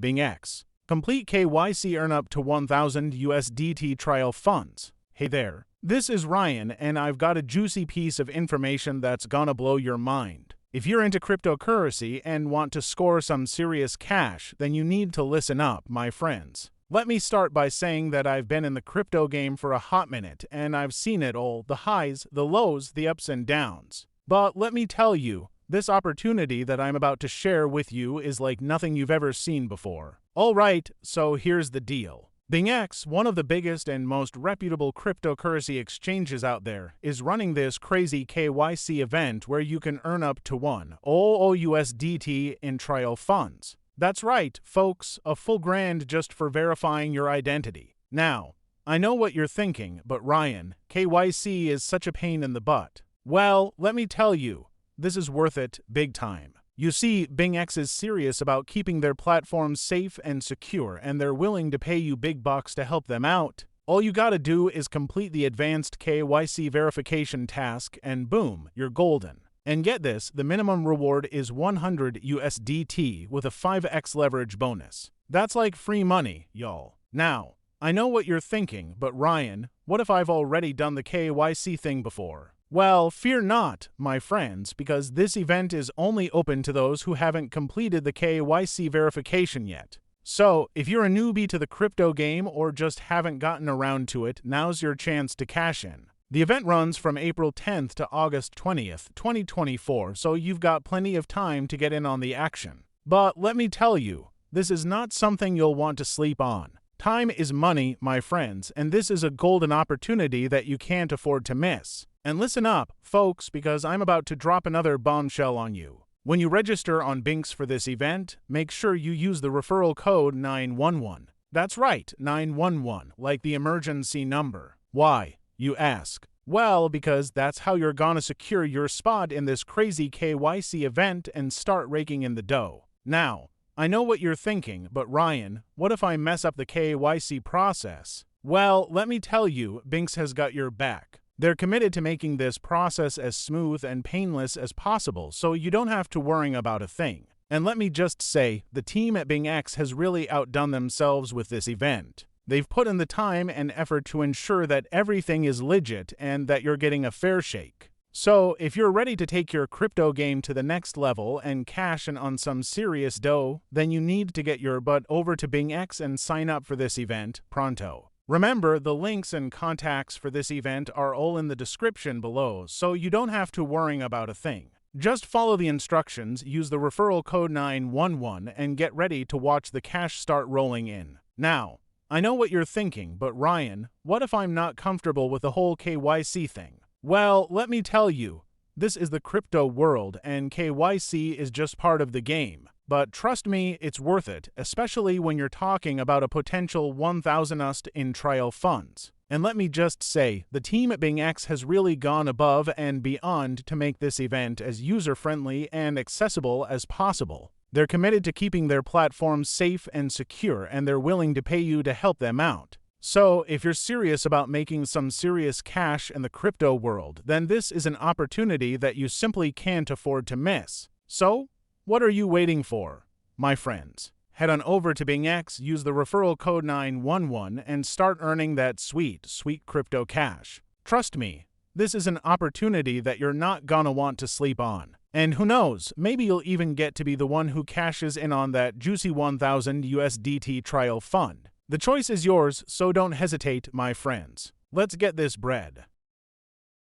BingX. Complete KYC, earn up to 1,000 USDT trial funds. Hey there, this is Ryan, and I've got a juicy piece of information that's gonna blow your mind. If you're into cryptocurrency and want to score some serious cash, then you need to listen up, my friends. Let me start by saying that I've been in the crypto game for a hot minute, and I've seen it all, the highs, the lows, the ups and downs. But let me tell you, this opportunity that I'm about to share with you is like nothing you've ever seen before. Alright, so here's the deal. BingX, one of the biggest and most reputable cryptocurrency exchanges out there, is running this crazy KYC event where you can earn up to 1,000 USDT in trial funds. That's right, folks, a full grand just for verifying your identity. Now, I know what you're thinking, but Ryan, KYC is such a pain in the butt. Well, let me tell you, this is worth it big time. You see, BingX is serious about keeping their platform safe and secure, and they're willing to pay you big bucks to help them out. All you gotta do is complete the advanced KYC verification task, and boom, you're golden. And get this, the minimum reward is 100 USDT with a 5x leverage bonus. That's like free money, y'all. Now, I know what you're thinking, but Ryan, what if I've already done the KYC thing before? Well, fear not, my friends, because this event is only open to those who haven't completed the KYC verification yet. So, if you're a newbie to the crypto game or just haven't gotten around to it, now's your chance to cash in. The event runs from April 10th to August 20th, 2024, so you've got plenty of time to get in on the action. But let me tell you, this is not something you'll want to sleep on. Time is money, my friends, and this is a golden opportunity that you can't afford to miss. And listen up, folks, because I'm about to drop another bombshell on you. When you register on BingX for this event, make sure you use the referral code 911. That's right, 911, like the emergency number. Why, you ask? Well, because that's how you're gonna secure your spot in this crazy KYC event and start raking in the dough. Now, I know what you're thinking, but Ryan, what if I mess up the KYC process? Well, let me tell you, BingX has got your back. They're committed to making this process as smooth and painless as possible, so you don't have to worry about a thing. And let me just say, the team at BingX has really outdone themselves with this event. They've put in the time and effort to ensure that everything is legit and that you're getting a fair shake. So, if you're ready to take your crypto game to the next level and cash in on some serious dough, then you need to get your butt over to BingX and sign up for this event pronto. Remember, the links and contacts for this event are all in the description below, so you don't have to worry about a thing. Just follow the instructions, use the referral code 911, and get ready to watch the cash start rolling in. Now, I know what you're thinking, but Ryan, what if I'm not comfortable with the whole KYC thing? Well, let me tell you, this is the crypto world, and KYC is just part of the game. But trust me, it's worth it, especially when you're talking about a potential 1,000 USD in trial funds. And let me just say, the team at BingX has really gone above and beyond to make this event as user-friendly and accessible as possible. They're committed to keeping their platform safe and secure, and they're willing to pay you to help them out. So, if you're serious about making some serious cash in the crypto world, then this is an opportunity that you simply can't afford to miss. So, what are you waiting for, my friends? Head on over to BingX, use the referral code 911, and start earning that sweet, sweet crypto cash. Trust me, this is an opportunity that you're not gonna want to sleep on. And who knows, maybe you'll even get to be the one who cashes in on that juicy 1,000 USDT trial fund. The choice is yours, so don't hesitate, my friends. Let's get this bread.